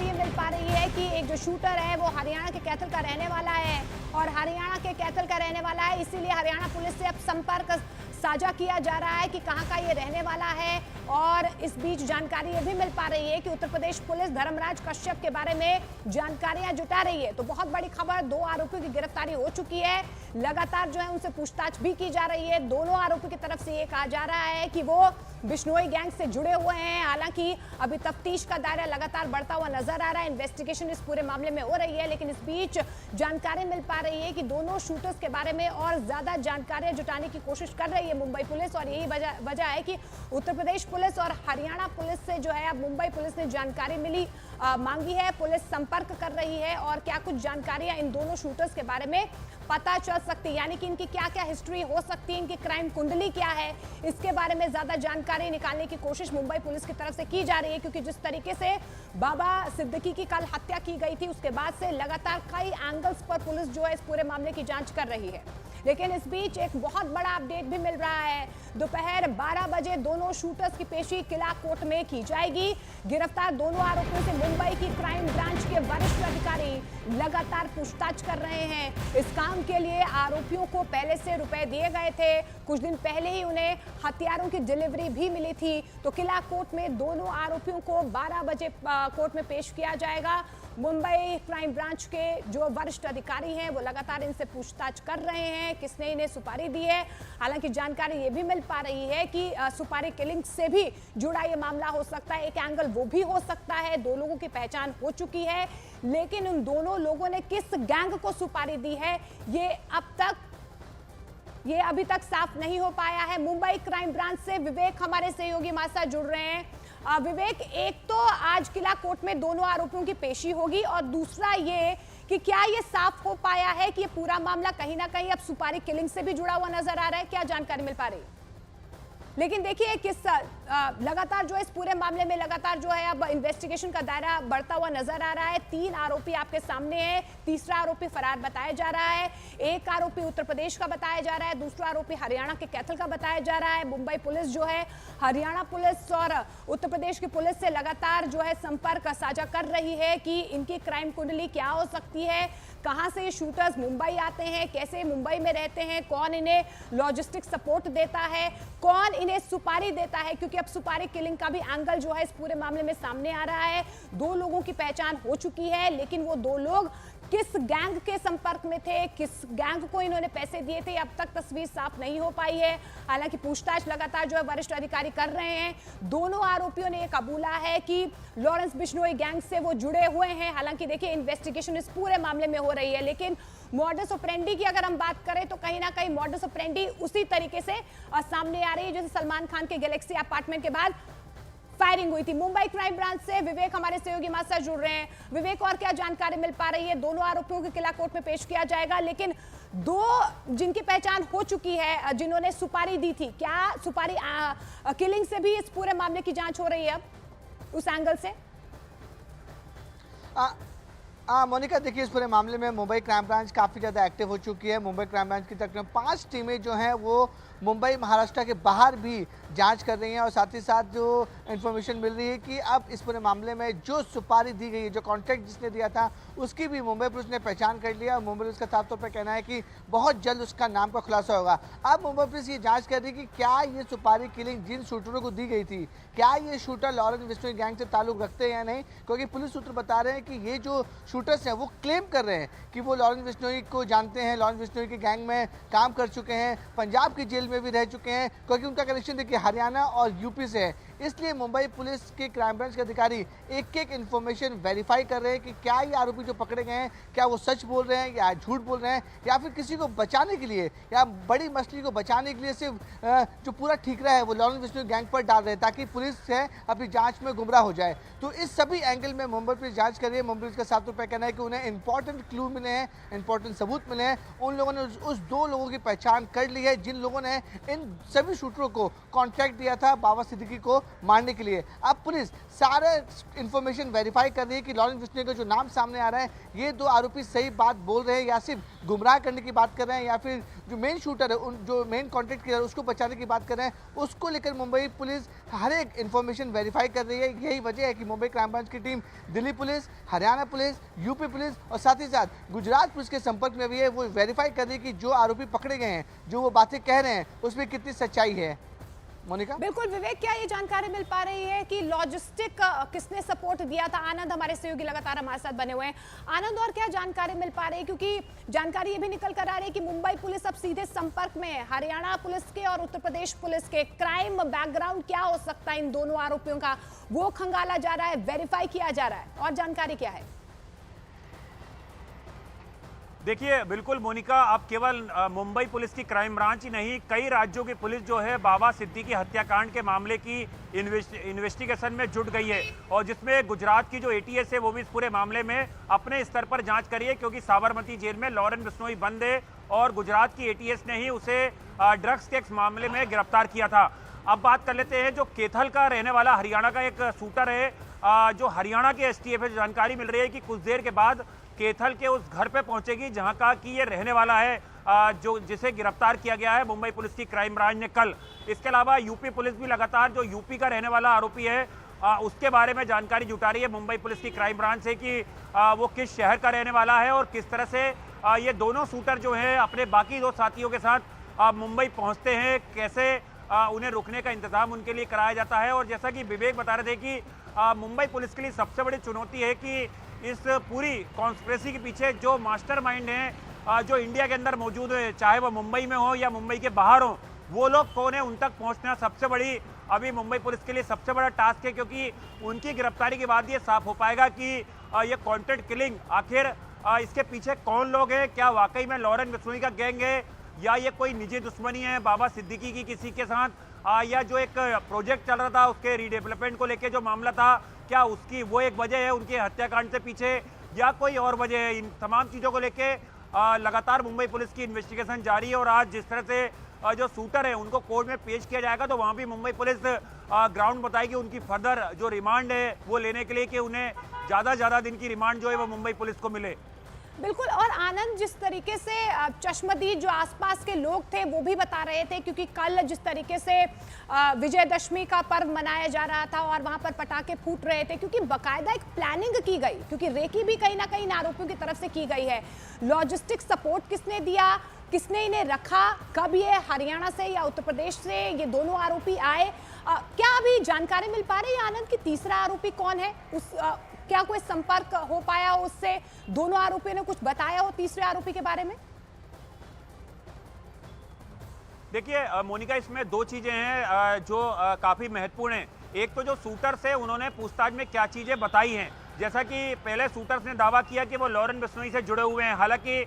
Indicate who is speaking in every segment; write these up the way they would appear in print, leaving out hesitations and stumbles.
Speaker 1: जानकारी ये मिल पा रही है कि एक जो शूटर है वो हरियाणा के कैथल का रहने वाला है और हरियाणा के कैथल का रहने वाला है, इसीलिए हरियाणा पुलिस से अब संपर्क साझा किया जा रहा है कि कहां का ये रहने वाला है। और इस बीच जानकारी ये भी मिल पा रही है कि उत्तर प्रदेश पुलिस धर्मराज कश्यप के बारे में जानकारियां जुटा रही है। तो बहुत बड़ी खबर, 2 आरोपियों की गिरफ्तारी हो चुकी है, लगातार जो है उनसे पूछताछ भी की जा रही है। दोनों आरोपियों की तरफ से ये कहा जा रहा है कि वो बिश्नोई गैंग से जुड़े हुए हैं। हालांकि अभी तफ्तीश का दायरा लगातार बढ़ता हुआ नजर आ रहा है, इन्वेस्टिगेशन इस पूरे मामले में हो रही है, लेकिन इस बीच जानकारी मिल पा रही है कि दोनों शूटर्स के बारे में और ज्यादा जानकारियां जुटाने की कोशिश कर रही है मुंबई पुलिस। और यही वजह है कि उत्तर प्रदेश पुलिस और हरियाणा पुलिस से जो है अब मुंबई पुलिस ने जानकारी मांगी है। पुलिस संपर्क कर रही है और क्या कुछ जानकारियां इन दोनों शूटर्स के बारे में पता चल सकती, यानी कि इनकी क्या क्या हिस्ट्री हो सकती है, इनकी क्राइम कुंडली क्या है, इसके बारे में ज्यादा जानकारी निकालने की कोशिश मुंबई पुलिस की तरफ से की जा रही है। क्योंकि जिस तरीके से बाबा सिद्दीकी की कल हत्या की गई थी, उसके बाद से लगातार कई एंगल्स पर पुलिस जो है इस पूरे मामले की जांच कर रही है। लेकिन इस बीच एक बहुत बड़ा अपडेट भी मिल रहा है। दोपहर 12 बजे दोनों शूटर्स की पेशी किला कोर्ट में की जाएगी। गिरफ्तार दोनों आरोपियों से मुंबई की क्राइम ब्रांच के वरिष्ठ अधिकारी लगातार पूछताछ कर रहे हैं। इस काम के लिए आरोपियों को पहले से रुपए दिए गए थे, कुछ दिन पहले ही उन्हें हथियारों की डिलीवरी भी मिली थी। तो किला कोर्ट में दोनों आरोपियों को 12 बजे कोर्ट में पेश किया जाएगा। मुंबई क्राइम ब्रांच के जो वरिष्ठ अधिकारी हैं वो लगातार इनसे पूछताछ कर रहे हैं, किसने इन्हें सुपारी दी है। हालांकि जानकारी ये भी मिल पा रही है कि सुपारी किलिंग से भी जुड़ा ये मामला हो सकता है, एक एंगल वो भी हो सकता है। 2 लोगों की पहचान हो चुकी है, लेकिन उन दोनों लोगों ने किस गैंग को सुपारी दी है ये अभी तक साफ नहीं हो पाया है। मुंबई क्राइम ब्रांच से विवेक हमारे सहयोगी हमारे साथ जुड़ रहे हैं। विवेक, एक तो आज किला कोर्ट में दोनों आरोपियों की पेशी होगी और दूसरा ये कि क्या ये साफ हो पाया है कि ये पूरा मामला कहीं ना कहीं अब सुपारी किलिंग से भी जुड़ा हुआ नजर आ रहा है, क्या जानकारी मिल पा रही है? लेकिन देखिए लगातार जो है इस पूरे मामले में लगातार जो है अब इन्वेस्टिगेशन का दायरा बढ़ता हुआ नजर आ रहा है। 3 आरोपी आपके सामने हैं, तीसरा आरोपी फरार बताया जा रहा है, एक आरोपी उत्तर प्रदेश का बताया जा रहा है, दूसरा आरोपी हरियाणा के कैथल का बताया जा रहा है। मुंबई पुलिस जो है हरियाणा पुलिस और उत्तर प्रदेश की पुलिस से लगातार जो है संपर्क साझा कर रही है कि इनकी क्राइम कुंडली क्या हो सकती है, कहां से ये शूटर्स मुंबई आते हैं, कैसे मुंबई में रहते हैं, कौन इन्हें लॉजिस्टिक सपोर्ट देता है, कौन इन्हें सुपारी देता है। क्योंकि अब सुपारी किलिंग का भी एंगल जो है इस पूरे मामले में सामने आ रहा है। 2 लोगों की पहचान हो चुकी है, लेकिन वो 2 लोग किस गैंग के संपर्क में थे, किस गैंग को इन्होंने पैसे दिए थे, अब तक तस्वीर साफ नहीं हो पाई है। हालांकि पूछताछ लगातार जो है वरिष्ठ अधिकारी कर रहे हैं। दोनों आरोपियों ने कबूला है कि लॉरेंस बिश्नोई गैंग से वो जुड़े हुए हैं। हालांकि देखिए इन्वेस्टिगेशन इस पूरे मामले में हो रही है, लेकिन मॉडस ऑपरेंडी की अगर हम बात करें तो कहीं ना कहीं मॉडस ऑपरेंडी उसी तरीके से सामने आ रही है जैसे सलमान खान के गैलेक्सी अपार्टमेंट के बाद फायरिंग हुई थी। मुंबई क्राइम ब्रांच से विवेक हमारे सहयोगी हमारे साथ जुड़ रहे हैं। विवेक, और क्या जानकारी मिल पा रही है? दोनों आरोपियों को किला कोर्ट में पेश किया जाएगा, लेकिन 2 जिनकी पहचान हो चुकी है, जिन्होंने सुपारी दी थी, क्या सुपारी किलिंग से भी इस पूरे मामले की जांच हो रही है अब उस एंगल से?
Speaker 2: मोनिका, देखिए इस पूरे मामले में मुंबई क्राइम ब्रांच काफ़ी ज़्यादा एक्टिव हो चुकी है। मुंबई क्राइम ब्रांच की तकरीबन 5 टीमें जो हैं वो मुंबई महाराष्ट्र के बाहर भी जांच कर रही हैं और साथ ही साथ जो इन्फॉर्मेशन मिल रही है कि अब इस पूरे मामले में जो सुपारी दी गई है, जो कॉन्ट्रैक्ट जिसने दिया था, उसकी भी मुंबई पुलिस ने पहचान कर लिया और मुंबई पुलिस का साफ तौर पर कहना है कि बहुत जल्द उसका नाम का खुलासा होगा। अब मुंबई पुलिस ये जाँच कर रही है कि क्या ये सुपारी किलिंग जिन शूटरों को दी गई थी, क्या ये शूटर लॉरेंस बिश्नोई गैंग से ताल्लुक रखते हैं या नहीं, क्योंकि पुलिस सूत्र बता रहे हैं कि ये जो शूटर्स हैं वो क्लेम कर रहे हैं कि वो लॉरेंस बिश्नोई को जानते हैं, लॉरेंस बिश्नोई के गैंग में काम कर चुके हैं, पंजाब की जेल में भी रह चुके हैं, क्योंकि उनका कनेक्शन देखिए हरियाणा और यूपी से है। इसलिए मुंबई पुलिस के क्राइम ब्रांच के अधिकारी एक इन्फॉर्मेशन वेरीफाई कर रहे हैं कि क्या ये आरोपी जो पकड़े गए हैं क्या वो सच बोल रहे हैं या झूठ बोल रहे हैं, या फिर किसी को बचाने के लिए या बड़ी मछली को बचाने के लिए सिर्फ जो पूरा ठीकरा है वो लॉरेंस बिश्नोई गैंग पर डाल रहे हैं ताकि पुलिस है अपनी जांच में गुमराह हो जाए। तो इस सभी एंगल में मुंबई पुलिस जांच कर रही है। मुंबई पुलिस का साफ तौर पर कहना है कि उन्हें इंपॉर्टेंट क्लू मिले हैं, इंपॉर्टेंट सबूत मिले हैं। उन लोगों ने उस 2 लोगों की पहचान कर ली है जिन लोगों ने इन सभी शूटरों को कॉन्ट्रैक्ट दिया था बाबा सिद्दीकी को मारने के लिए। अब पुलिस सारे इन्फॉर्मेशन वेरीफाई कर रही है कि लॉरेंस बिश्नोई का जो नाम सामने आ रहा है, ये 2 आरोपी सही बात बोल रहे हैं या सिर्फ गुमराह करने की बात कर रहे हैं, या फिर जो मेन शूटर है, उन जो मेन कॉन्टेक्ट किलर उसको बचाने की बात कर रहे हैं। उसको लेकर मुंबई पुलिस हर एक इन्फॉर्मेशन वेरीफाई कर रही है। यही वजह है कि मुंबई क्राइम ब्रांच की team Delhi police, Haryana police, UP police और साथ ही साथ गुजरात पुलिस के संपर्क में भी है। वो वेरीफाई कर रही है कि जो आरोपी पकड़े गए हैं, जो वो बातें कह रहे हैं, उसमें कितनी सच्चाई है। मोनिका,
Speaker 1: बिल्कुल विवेक, क्या ये जानकारी मिल पा रही है कि लॉजिस्टिक किसने सपोर्ट दिया था? आनंद हमारे सहयोगी लगातार हमारे साथ बने हुए हैं। आनंद, और क्या जानकारी मिल पा रही है, क्योंकि जानकारी ये भी निकल कर आ रही है कि मुंबई पुलिस अब सीधे संपर्क में है हरियाणा पुलिस के और उत्तर प्रदेश पुलिस के। क्राइम बैकग्राउंड क्या हो सकता है इन दोनों आरोपियों का, वो खंगाला जा रहा है, वेरीफाई किया जा रहा है, और जानकारी क्या है?
Speaker 3: देखिए बिल्कुल मोनिका, अब केवल मुंबई पुलिस की क्राइम ब्रांच ही नहीं, कई राज्यों की पुलिस जो है बाबा सिद्दीकी हत्याकांड के मामले की इन्वेस्टिगेशन में जुट गई है, और जिसमें गुजरात की जो एटीएस है वो भी इस पूरे मामले में अपने स्तर पर जांच करी है, क्योंकि साबरमती जेल में लॉरेंस बिश्नोई बंद है और गुजरात की एटीएस ने ही उसे ड्रग्स के मामले में गिरफ्तार किया था। अब बात कर लेते हैं, जो कैथल का रहने वाला हरियाणा का एक शूटर है, जो हरियाणा के एसटीएफ है, जानकारी मिल रही है कि कुछ देर के बाद कैथल के उस घर पे पहुंचेगी जहां का कि ये रहने वाला है, जो जिसे गिरफ्तार किया गया है मुंबई पुलिस की क्राइम ब्रांच ने कल। इसके अलावा यूपी पुलिस भी लगातार जो यूपी का रहने वाला आरोपी है उसके बारे में जानकारी जुटा रही है मुंबई पुलिस की क्राइम ब्रांच से कि वो किस शहर का रहने वाला है और किस तरह से ये दोनों शूटर जो है अपने बाकी 2 साथियों के साथ मुंबई पहुंचते हैं, कैसे उन्हें रुकने का इंतजाम उनके लिए कराया जाता है। और जैसा कि विवेक बता रहे थे कि मुंबई पुलिस के लिए सबसे बड़ी चुनौती है कि इस पूरी कॉन्स्पिरेसी के पीछे जो मास्टरमाइंड हैं, जो इंडिया के अंदर मौजूद है, चाहे वो मुंबई में हो या मुंबई के बाहर हो, वो लोग कौन है, उन तक पहुंचना सबसे बड़ी अभी मुंबई पुलिस के लिए सबसे बड़ा टास्क है, क्योंकि उनकी गिरफ्तारी के बाद ये साफ हो पाएगा कि ये कॉन्ट्रैक्ट किलिंग आखिर इसके पीछे कौन लोग हैं। क्या वाकई में लॉरेंस बिश्नोई का गैंग है, या ये कोई निजी दुश्मनी है बाबा सिद्दीकी की किसी के साथ, या जो एक प्रोजेक्ट चल रहा था उसके रीडेवलपमेंट को लेके जो मामला था, क्या उसकी वो एक वजह है उनके हत्याकांड से पीछे, या कोई और वजह है। इन तमाम चीज़ों को लेके लगातार मुंबई पुलिस की इन्वेस्टिगेशन जारी है। और आज जिस तरह से जो शूटर है उनको कोर्ट में पेश किया जाएगा, तो वहाँ भी मुंबई पुलिस ग्राउंड बताएगी उनकी फर्दर जो रिमांड है वो लेने के लिए, कि उन्हें ज़्यादा दिन की रिमांड जो है वो मुंबई पुलिस को मिले।
Speaker 1: बिल्कुल, और आनंद, जिस तरीके से चश्मदीद जो आसपास के लोग थे वो भी बता रहे थे, क्योंकि कल जिस तरीके से विजयदशमी का पर्व मनाया जा रहा था और वहां पर पटाखे फूट रहे थे, क्योंकि बाकायदा एक प्लानिंग की गई, क्योंकि रेकी भी कहीं ना कहीं इन आरोपियों की तरफ से की गई है। लॉजिस्टिक सपोर्ट किसने दिया, किसने इन्हें रखा, कब ये हरियाणा से या उत्तर प्रदेश से ये दोनों आरोपी आए, क्या अभी जानकारी मिल पा रही है आनंद कि तीसरा आरोपी कौन है? क्या कोई संपर्क हो पाया हो उससे? दोनों आरोपियों ने कुछ बताया हो तीसरे आरोपी के बारे में?
Speaker 3: देखिए मोनिका, इसमें 2 चीजें हैं जो काफी महत्वपूर्ण हैं। एक तो जो शूटर्स है उन्होंने पूछताछ में क्या चीजें बताई हैं, जैसा कि पहले शूटर्स ने दावा किया कि वो लॉरेंस बिश्नोई से जुड़े हुए हैं। हालांकि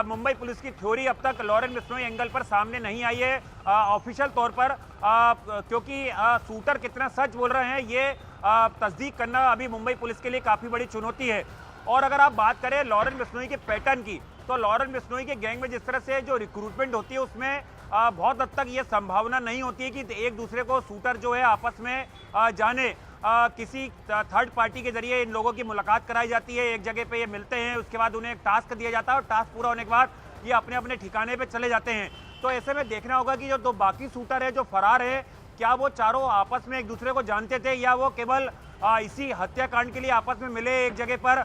Speaker 3: मुंबई पुलिस की थ्योरी अब तक लॉरेंस बिश्नोई एंगल पर सामने नहीं आई है ऑफिशियल तौर पर, क्योंकि शूटर कितना सच बोल रहे हैं ये तस्दीक करना अभी मुंबई पुलिस के लिए काफ़ी बड़ी चुनौती है। और अगर आप बात करें लॉरेंस बिश्नोई के पैटर्न की, तो लॉरेंस बिश्नोई के गैंग में जिस तरह से जो रिक्रूटमेंट होती है उसमें बहुत हद तक ये संभावना नहीं होती है कि एक दूसरे को शूटर जो है आपस में जाने। किसी थर्ड पार्टी के जरिए इन लोगों की मुलाकात कराई जाती है, एक जगह पे ये मिलते हैं, उसके बाद उन्हें एक टास्क दिया जाता है और टास्क पूरा होने के बाद ये अपने अपने ठिकाने पे चले जाते हैं। तो ऐसे में देखना होगा कि जो 2 बाकी शूटर है जो फरार है, क्या वो चारों आपस में एक दूसरे को जानते थे, या वो केवल इसी हत्याकांड के लिए आपस में मिले एक जगह पर,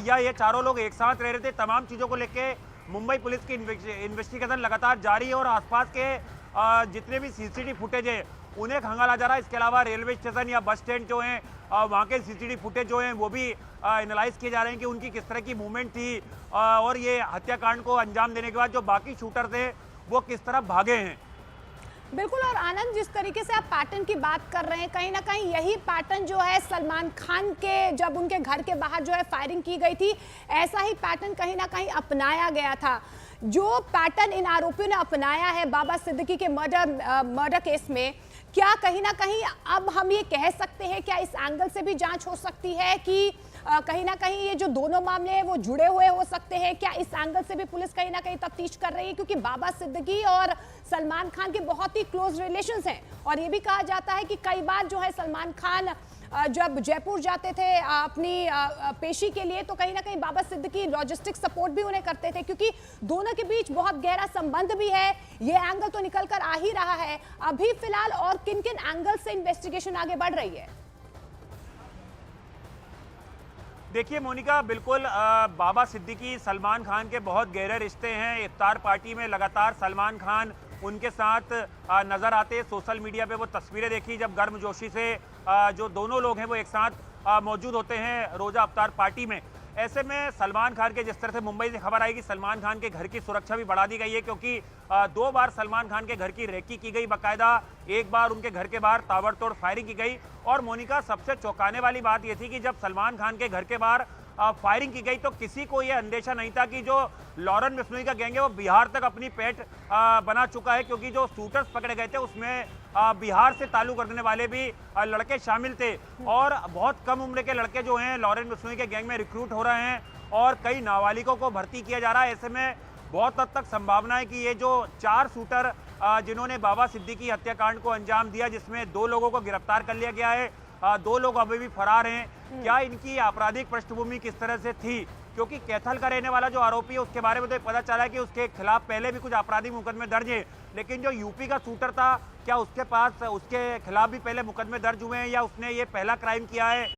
Speaker 3: या ये चारों लोग एक साथ रह रहे थे। तमाम चीज़ों को लेके मुंबई पुलिस की इन्वेस्टिगेशन लगातार जारी है और आसपास के जितने भी सीसीटीवी फुटेज है उन्हें खंगाला जा रहा है। इसके अलावा रेलवे स्टेशन या बस स्टैंड जो हैं वहाँ के सीसीटीवी फुटेज जो हैं वो भी एनालाइज किए जा रहे हैं कि उनकी किस तरह की मूवमेंट थी, और ये हत्याकांड को अंजाम देने के बाद जो बाकी शूटर थे वो किस तरह भागे हैं।
Speaker 1: बिल्कुल, और आनंद, जिस तरीके से आप पैटर्न की बात कर रहे हैं, कहीं ना कहीं यही पैटर्न जो है सलमान खान के जब उनके घर के बाहर जो है फायरिंग की गई थी, ऐसा ही पैटर्न कहीं ना कहीं अपनाया गया था। जो पैटर्न इन आरोपियों ने अपनाया है बाबा सिद्दीकी के मर्डर केस में, क्या कहीं ना कहीं अब हम ये कह सकते हैं, क्या इस एंगल से भी जांच हो सकती है कि कहीं ना कहीं ये जो दोनों मामले हैं वो जुड़े हुए हो सकते हैं क्या? इस एंगल से भी पुलिस कहीं ना कहीं तफ्तीश कर रही है, क्योंकि बाबा सिद्दीकी और सलमान खान के बहुत ही क्लोज रिलेशंस हैं और ये भी कहा जाता है कि कई बार जो है सलमान खान जब जयपुर जाते थे अपनी पेशी के लिए, तो कहीं ना कहीं बाबा सिद्दीकी लॉजिस्टिक सपोर्ट भी उन्हें करते थे, क्योंकि दोनों के बीच बहुत गहरा संबंध भी है। ये एंगल तो निकल कर आ ही रहा है। अभी फिलहाल और किन किन एंगल से इन्वेस्टिगेशन आगे बढ़ रही है?
Speaker 3: देखिए मोनिका, बिल्कुल बाबा सिद्दीकी सलमान खान के बहुत गहरे रिश्ते हैं। इफ्तार पार्टी में लगातार सलमान खान उनके साथ नजर आते हैं। सोशल मीडिया पे वो तस्वीरें देखी जब गर्मजोशी से जो दोनों लोग हैं वो एक साथ मौजूद होते हैं रोजा इफ्तार पार्टी में। ऐसे में सलमान खान के, जिस तरह से मुंबई से खबर आई कि सलमान खान के घर की सुरक्षा भी बढ़ा दी गई है, क्योंकि 2 बार सलमान खान के घर की रेकी की गई बाकायदा, एक बार उनके घर के बाहर ताबड़तोड़ फायरिंग की गई। और मोनिका, सबसे चौंकाने वाली बात यह थी कि जब सलमान खान के घर के बाहर फायरिंग की गई तो किसी को यह अंदेशा नहीं था कि जो लॉरेन बिश्नोई का गैंग है वो बिहार तक अपनी पैठ बना चुका है, क्योंकि जो शूटर्स पकड़े गए थे उसमें बिहार से ताल्लुक रखने वाले भी लड़के शामिल थे। और बहुत कम उम्र के लड़के जो हैं लॉरेन बिश्नोई के गैंग में रिक्रूट हो रहे हैं और कई नाबालिगों को भर्ती किया जा रहा है। ऐसे में बहुत हद तक संभावना है कि ये जो 4 शूटर जिन्होंने बाबा सिद्दीकी हत्याकांड को अंजाम दिया, जिसमें 2 लोगों को गिरफ्तार कर लिया गया है, 2 लोग अभी भी फरार हैं। क्या इनकी आपराधिक पृष्ठभूमि किस तरह से थी? क्योंकि कैथल का रहने वाला जो आरोपी है उसके बारे में तो पता चला है कि उसके खिलाफ पहले भी कुछ आपराधिक मुकदमे दर्ज है, लेकिन जो यूपी का शूटर था, क्या उसके पास उसके खिलाफ भी पहले मुकदमे दर्ज हुए हैं या उसने ये पहला क्राइम किया है?